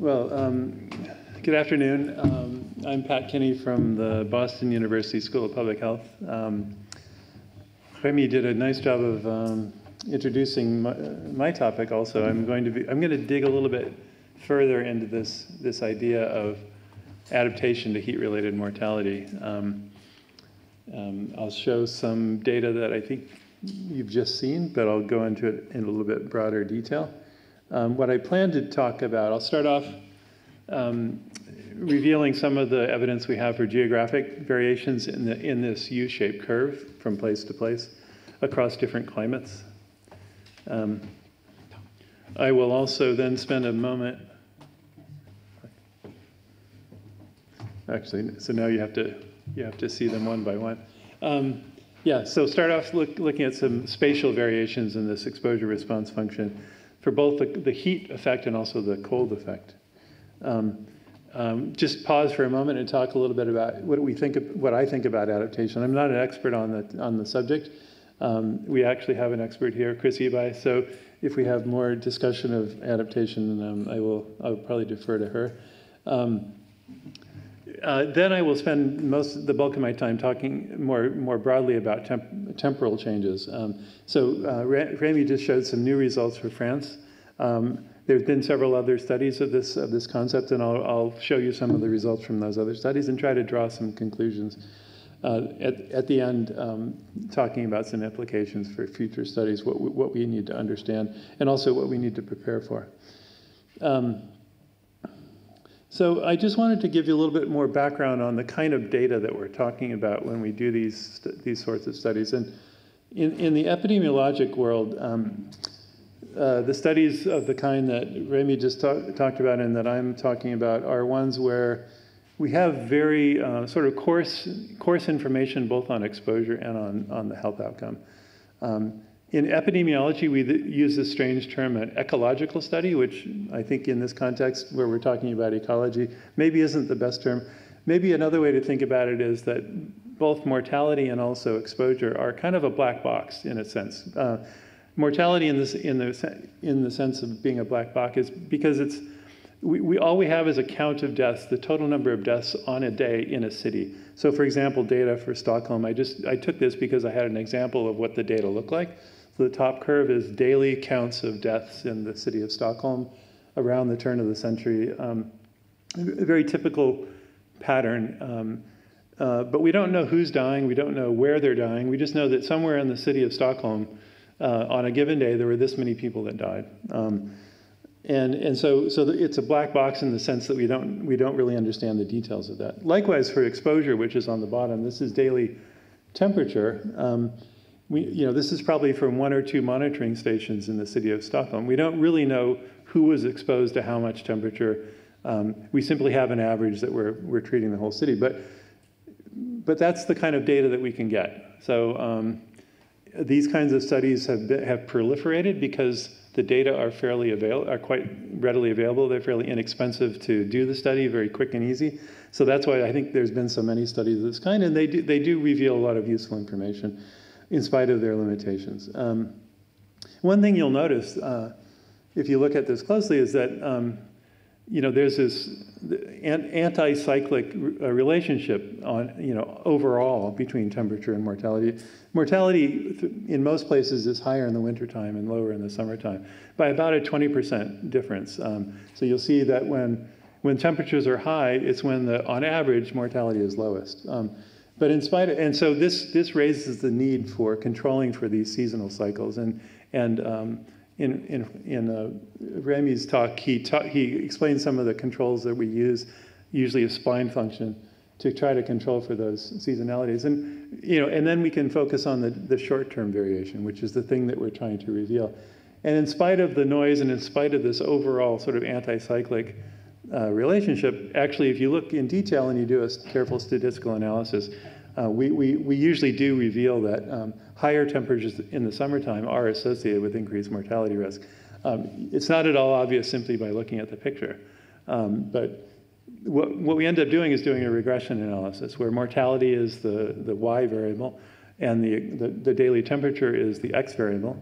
Good afternoon. I'm Pat Kinney from the Boston University School of Public Health. Rémy did a nice job of introducing my topic. Also, I'm going to dig a little bit further into this idea of adaptation to heat-related mortality. I'll show some data that I think you've just seen, but I'll go into it in a little bit broader detail. What I plan to talk about, I'll start off revealing some of the evidence we have for geographic variations in this U-shaped curve from place to place across different climates. I will also then spend a moment. Actually, so now you have to see them one by one. So start off looking at some spatial variations in this exposure response function for both the heat effect and also the cold effect. Just pause for a moment and talk a little bit about what I think about adaptation. I'm not an expert on the subject. We actually have an expert here, Chris Ebi. So if we have more discussion of adaptation, I'll probably defer to her. Then I will spend the bulk of my time talking more broadly about temporal changes. Rémy just showed some new results for France. There have been several other studies of this concept, and I'll show you some of the results from those other studies and try to draw some conclusions at the end, talking about some implications for future studies, what we need to understand, and also what we need to prepare for. So I just wanted to give you a little bit more background on the kind of data that we're talking about when we do these sorts of studies. And in the epidemiologic world, the studies of the kind that Rémy just talked about and that I'm talking about are ones where we have very sort of coarse information both on exposure and on the health outcome. In epidemiology, we use this strange term, an ecological study, which I think in this context where we're talking about ecology maybe isn't the best term. Maybe another way to think about it is that both mortality and also exposure are kind of a black box in a sense. Mortality in the sense of being a black box is because all we have is a count of deaths, the total number of deaths on a day in a city. So for example, data for Stockholm, I took this because I had an example of what the data look like. So the top curve is daily counts of deaths in the city of Stockholm around the turn of the century. A very typical pattern, but we don't know who's dying, we don't know where they're dying, we just know that somewhere in the city of Stockholm on a given day there were this many people that died. So it's a black box in the sense that we don't really understand the details of that. Likewise for exposure, which is on the bottom, this is daily temperature. This is probably from 1 or 2 monitoring stations in the city of Stockholm. We don't really know who was exposed to how much temperature. We simply have an average that we're treating the whole city. But that's the kind of data that we can get. So these kinds of studies have proliferated because the data are quite readily available. They're fairly inexpensive to do the study, very quick and easy. So that's why I think there's been so many studies of this kind, and they do reveal a lot of useful information in spite of their limitations. One thing you'll notice if you look at this closely is that there's this anti-cyclic relationship overall between temperature and mortality. Mortality in most places is higher in the wintertime and lower in the summertime by about a 20% difference. So you'll see that when temperatures are high, it's when on average mortality is lowest. But so this raises the need for controlling for these seasonal cycles. In Rémy's talk, he explained some of the controls that we use, usually a spline function, to try to control for those seasonalities. And then we can focus on the short-term variation, which is the thing that we're trying to reveal. And in spite of the noise and in spite of this overall sort of anti-cyclic relationship, actually, if you look in detail and you do a careful statistical analysis, we usually do reveal that higher temperatures in the summertime are associated with increased mortality risk. It's not at all obvious simply by looking at the picture. But what we end up doing is doing a regression analysis where mortality is the y variable and the daily temperature is the x variable.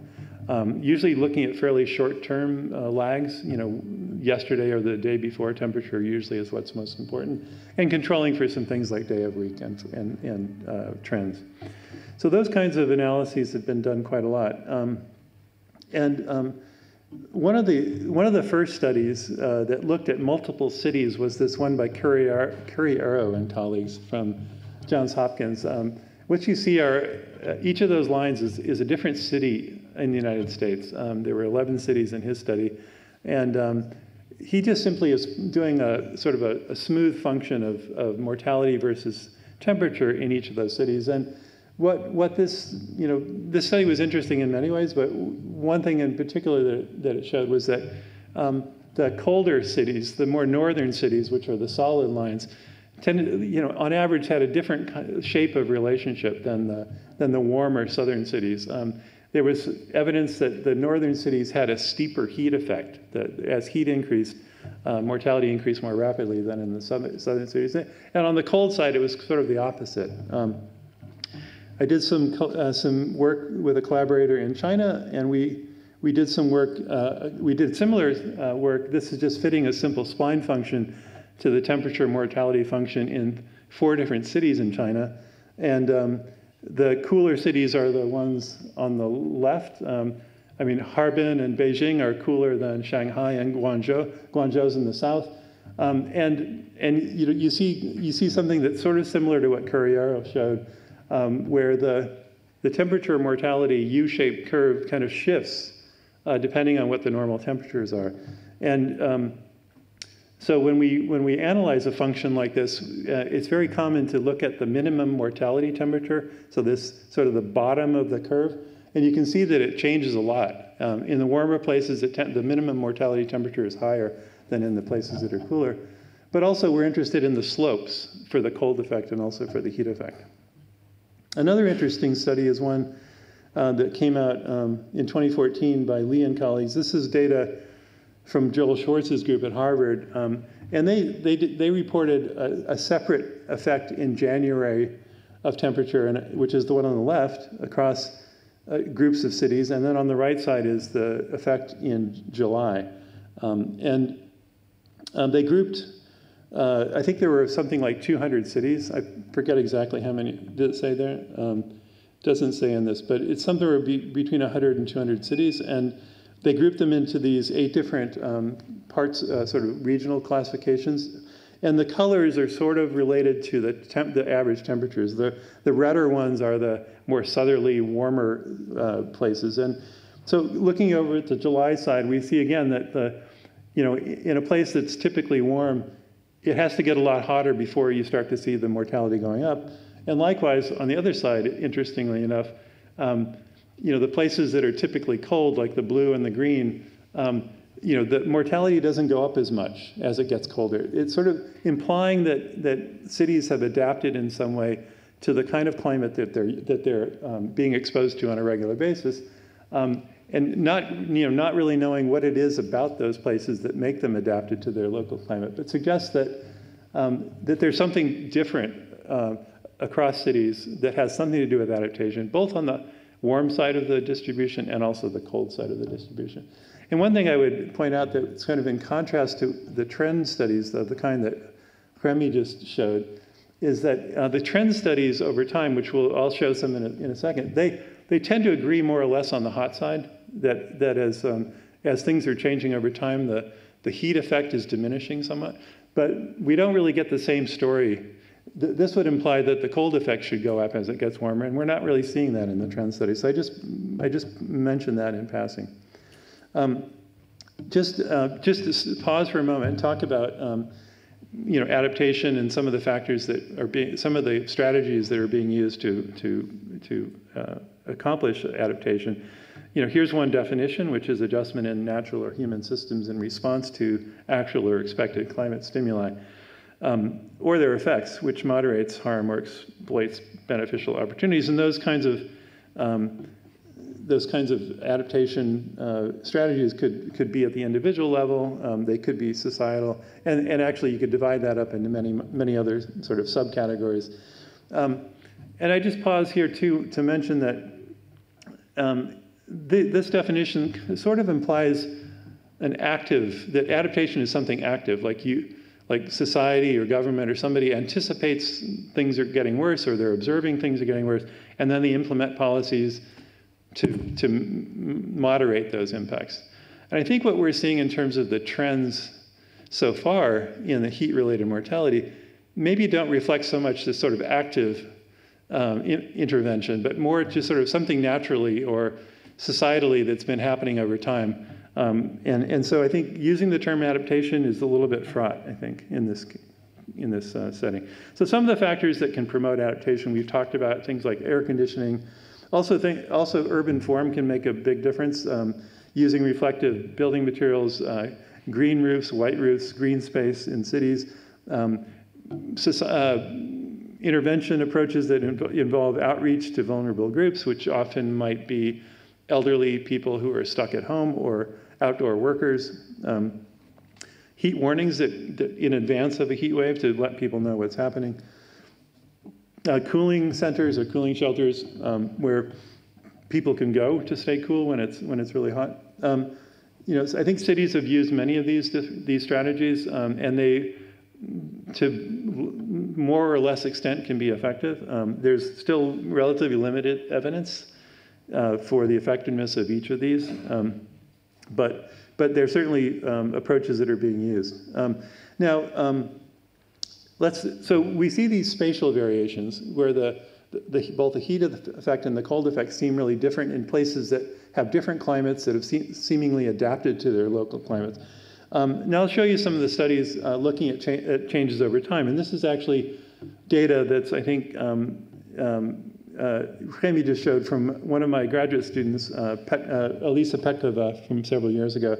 usually looking at fairly short-term lags, yesterday or the day before temperature usually is what's most important, and controlling for some things like day of week and trends. So those kinds of analyses have been done quite a lot. One of the first studies that looked at multiple cities was this one by Curriero and colleagues from Johns Hopkins. What you see are each of those lines is a different city in the United States. There were 11 cities in his study, and he just simply is doing a sort of a smooth function of mortality versus temperature in each of those cities. And what this, this study was interesting in many ways, but one thing in particular that it showed was that the colder cities, the more northern cities, which are the solid lines, tended, on average had a different shape of relationship than the warmer southern cities. There was evidence that the northern cities had a steeper heat effect, that as heat increased, mortality increased more rapidly than in the southern cities. And on the cold side, it was sort of the opposite. I did some work with a collaborator in China, and we did some work, we did similar work. This is just fitting a simple spline function to the temperature mortality function in 4 different cities in China. And the cooler cities are the ones on the left. I mean, Harbin and Beijing are cooler than Shanghai and Guangzhou. Guangzhou's in the south. And you see something that's sort of similar to what Curriero showed, where the temperature mortality U-shaped curve kind of shifts depending on what the normal temperatures are. And so when we analyze a function like this, it's very common to look at the minimum mortality temperature, so this sort of the bottom of the curve, and you can see that it changes a lot. In the warmer places, the minimum mortality temperature is higher than in the places that are cooler. But also we're interested in the slopes for the cold effect and also for the heat effect. Another interesting study is one that came out in 2014 by Lee and colleagues. This is data from Joel Schwartz's group at Harvard, and they reported a separate effect in January of temperature, which is the one on the left, across groups of cities, and then on the right side is the effect in July. They grouped, I think there were something like 200 cities. I forget exactly how many, did it say there? Doesn't say in this, but it's somewhere between 100 and 200 cities, and they grouped them into these 8 different parts, sort of regional classifications. And the colors are sort of related to the average temperatures. The redder ones are the more southerly, warmer places. And so looking over at the July side, we see again that in a place that's typically warm, it has to get a lot hotter before you start to see the mortality going up. And likewise, on the other side, interestingly enough, the places that are typically cold, like the blue and the green, the mortality doesn't go up as much as it gets colder. It's sort of implying that cities have adapted in some way to the kind of climate that they're being exposed to on a regular basis, and not really knowing what it is about those places that make them adapted to their local climate, but suggests that there's something different across cities that has something to do with adaptation, both on the warm side of the distribution and also the cold side of the distribution. And one thing I would point out that's kind of in contrast to the trend studies of the kind that Rémy just showed, is that the trend studies over time, which I'll show some in a second, they tend to agree more or less on the hot side, that as things are changing over time, the heat effect is diminishing somewhat. But we don't really get the same story. This would imply that the cold effect should go up as it gets warmer, and we're not really seeing that in the trend studies. So I just mentioned that in passing. Just to pause for a moment and talk about adaptation and some of the factors that are some of the strategies that are being used to accomplish adaptation. Here's one definition, which is adjustment in natural or human systems in response to actual or expected climate stimuli, or their effects, which moderates harm or exploits beneficial opportunities. And those kinds of adaptation strategies could be at the individual level. They could be societal, and actually you could divide that up into many other sort of subcategories. And I just pause here too to mention that this definition sort of implies that adaptation is something active, like society or government or somebody anticipates things are getting worse, or they're observing things are getting worse, and then they implement policies to moderate those impacts. And I think what we're seeing in terms of the trends so far in the heat-related mortality maybe don't reflect so much this sort of active intervention, but more just sort of something naturally or societally that's been happening over time. And so I think using the term adaptation is a little bit fraught, I think, in this setting. So some of the factors that can promote adaptation, we've talked about things like air conditioning. Also urban form can make a big difference. Using reflective building materials, green roofs, white roofs, green space in cities. Intervention approaches that involve outreach to vulnerable groups, which often might be elderly people who are stuck at home or outdoor workers. Heat warnings that in advance of a heat wave to let people know what's happening. Cooling centers or cooling shelters where people can go to stay cool when it's really hot. So I think cities have used many of these strategies, and they, to more or less extent, can be effective. There's still relatively limited evidence for the effectiveness of each of these, but there are certainly approaches that are being used. So we see these spatial variations where both the heat effect and the cold effect seem really different in places that have different climates that have seemingly adapted to their local climates. Now I'll show you some of the studies looking at changes over time. And this is actually data that's, I think, Rémy just showed from one of my graduate students, Elisa Petkova, from several years ago.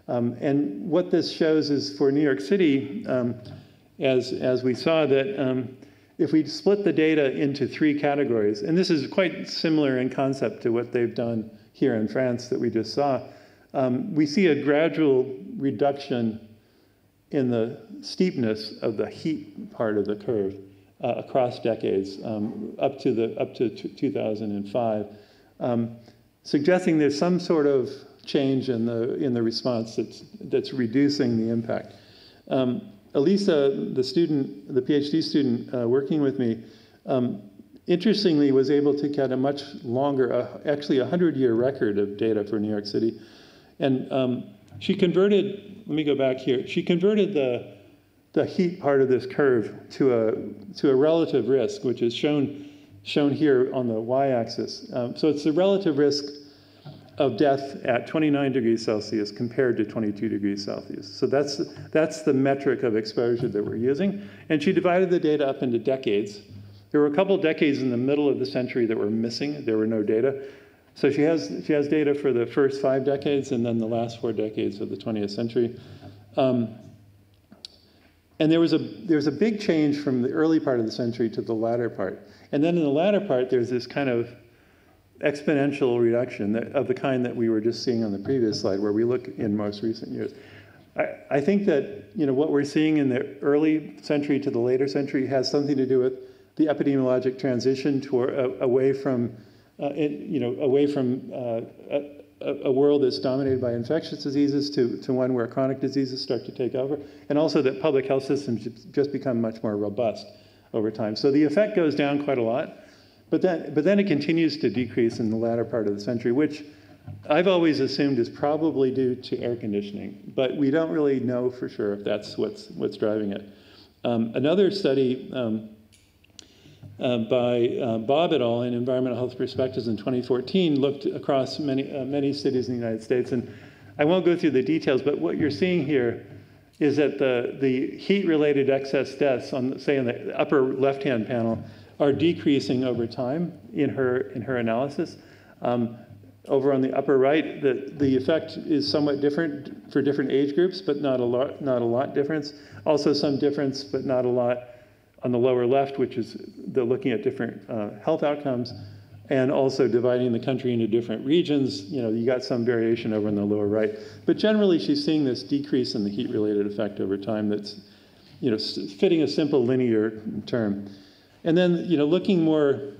And what this shows is for New York City, as we saw that if we split the data into 3 categories, and this is quite similar in concept to what they've done here in France that we just saw, we see a gradual reduction in the steepness of the heat part of the curve across decades, up to 2005, suggesting there's some sort of change in the response that's reducing the impact. Elisa, the PhD student working with me, interestingly was able to get a much longer, actually a 100-year record of data for New York City. And she converted, let me go back here, she converted the heat part of this curve to a relative risk, which is shown here on the y-axis. So it's the relative risk of death at 29 degrees Celsius compared to 22 degrees Celsius. So that's the metric of exposure that we're using. And she divided the data up into decades. There were a couple of decades in the middle of the century that were missing. There were no data. So she has data for the first 5 decades and then the last 4 decades of the 20th century. And there was a big change from the early part of the century to the latter part. And then in the latter part, there's this kind of exponential reduction of the kind that we were just seeing on the previous slide, where we look in most recent years. I think that what we're seeing in the early century to the later century has something to do with the epidemiologic transition away from a world that's dominated by infectious diseases to one where chronic diseases start to take over, and also that public health systems just become much more robust over time. So the effect goes down quite a lot, but then it continues to decrease in the latter part of the century, which I've always assumed is probably due to air conditioning, but we don't really know for sure if that's what's driving it. Another study by Bob et al. In Environmental Health Perspectives in 2014 looked across many cities in the United States, and I won't go through the details, but what you're seeing here is that the heat-related excess deaths on, say, in the upper left-hand panel are decreasing over time in her analysis. Over on the upper right, the effect is somewhat different for different age groups, but not a lot difference. Also some difference, but not a lot on the lower left, which is looking at different health outcomes, and also dividing the country into different regions. You got some variation over in the lower right. But generally, she's seeing this decrease in the heat-related effect over time that's fitting a simple linear term. And then looking more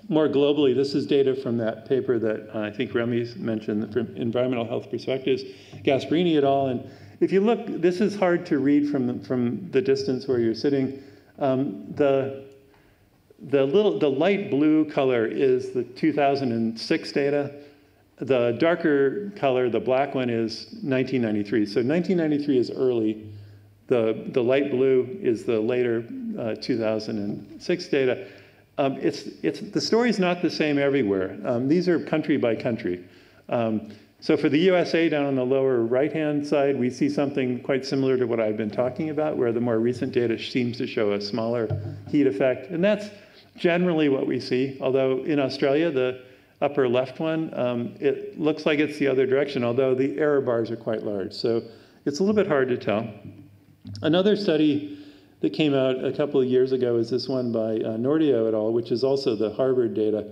more globally, this is data from that paper that I think Rémy mentioned, from Environmental Health Perspectives, Gasparini et al. And if you look, this is hard to read from the distance where you're sitting. The light blue color is the 2006 data. The darker color, the black one, is 1993. So 1993 is early. The light blue is the later 2006 data. The story's not the same everywhere. These are country by country. So for the USA, down on the lower right-hand side, we see something quite similar to what I've been talking about, where the more recent data seems to show a smaller heat effect. And that's generally what we see, although in Australia, the upper left one, it looks like it's the other direction, although the error bars are quite large. So it's a little bit hard to tell. Another study that came out a couple of years ago is this one by Nordio et al., which is also the Harvard data.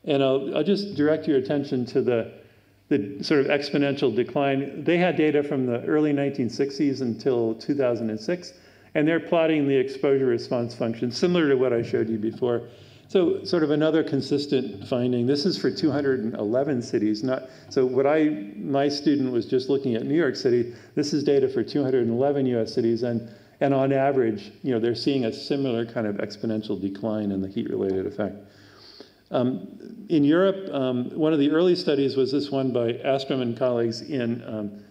And I'll just direct your attention to the sort of exponential decline. They had data from the early 1960s until 2006, and they're plotting the exposure response function, similar to what I showed you before. So sort of another consistent finding. This is for 211 cities. So my student was just looking at New York City. This is data for 211 US cities, and on average, they're seeing a similar kind of exponential decline in the heat-related effect. In Europe, one of the early studies was this one by Astrom and colleagues in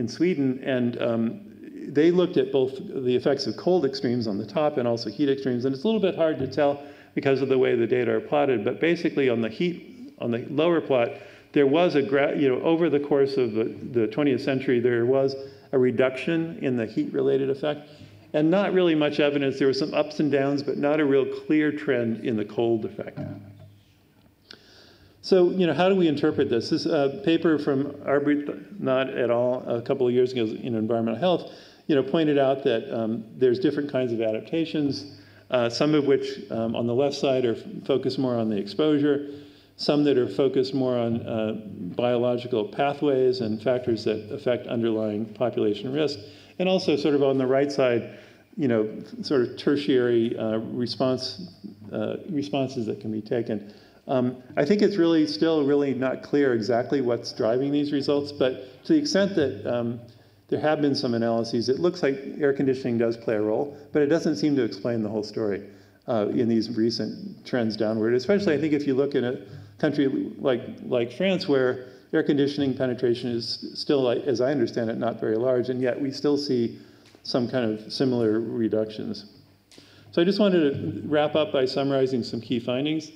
Sweden, and they looked at both the effects of cold extremes on the top and also heat extremes, and it's a little bit hard to tell because of the way the data are plotted, but basically on the lower plot, there was over the course of the 20th century, there was a reduction in the heat-related effect. And not really much evidence. There were some ups and downs, but not a real clear trend in the cold effect. So, how do we interpret this? This paper from Arbuthnot et al. A couple of years ago in Environmental Health, pointed out that there's different kinds of adaptations, some of which on the left side are focused more on the exposure, some that are focused more on biological pathways and factors that affect underlying population risk, and also sort of on the right side, sort of tertiary responses that can be taken. I think it's still really not clear exactly what's driving these results, but to the extent that there have been some analyses, it looks like air conditioning does play a role, but it doesn't seem to explain the whole story in these recent trends downward, especially I think if you look at a country like France, where air conditioning penetration is still, as I understand it, not very large, and yet we still see some kind of similar reductions. So I just wanted to wrap up by summarizing some key findings.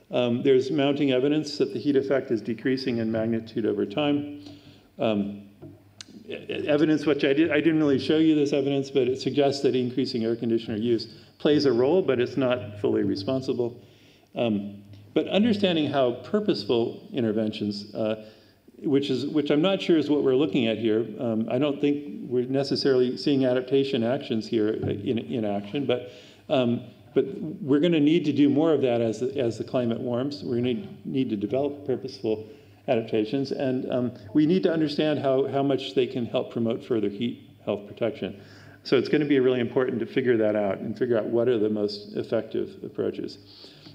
There's mounting evidence that the heat effect is decreasing in magnitude over time. Evidence which I didn't really show you this evidence, but it suggests that increasing air conditioner use plays a role, but it's not fully responsible. But understanding how purposeful interventions, which I'm not sure is what we're looking at here. I don't think we're necessarily seeing adaptation actions here in action, but we're going to need to do more of that as the climate warms. We're going to need to develop purposeful adaptations, and we need to understand how much they can help promote further heat health protection. So it's going to be really important to figure that out and figure out what are the most effective approaches.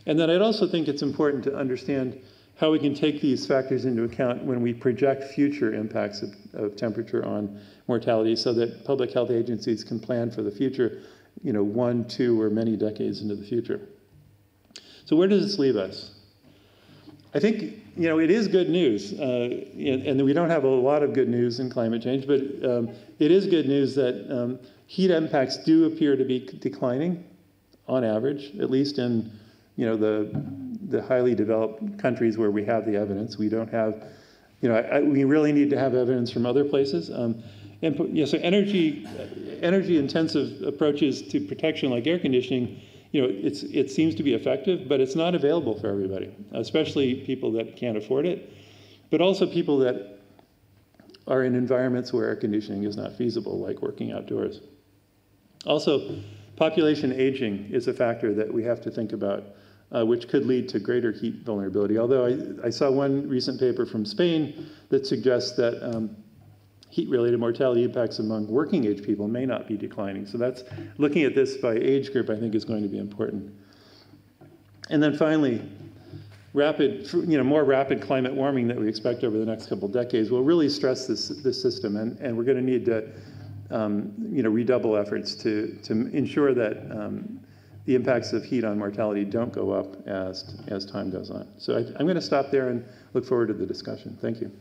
And then I'd also think it's important to understand how we can take these factors into account when we project future impacts of temperature on mortality, so that public health agencies can plan for the future, 1, 2, or many decades into the future. So where does this leave us? I think, it is good news, and we don't have a lot of good news in climate change, but it is good news that heat impacts do appear to be declining on average, at least in the highly developed countries where we have the evidence. We don't have, we really need to have evidence from other places. So energy-intensive approaches to protection, like air conditioning, it seems to be effective, but it's not available for everybody, especially people that can't afford it, but also people that are in environments where air conditioning is not feasible, like working outdoors. Also, population aging is a factor that we have to think about, which could lead to greater heat vulnerability. Although I saw one recent paper from Spain that suggests that heat-related mortality impacts among working-age people may not be declining. So that's, looking at this by age group, I think is going to be important. And then finally, more rapid climate warming that we expect over the next couple of decades will really stress this system, and we're going to need to redouble efforts to ensure that the impacts of heat on mortality don't go up as time goes on. So I'm going to stop there and look forward to the discussion. Thank you.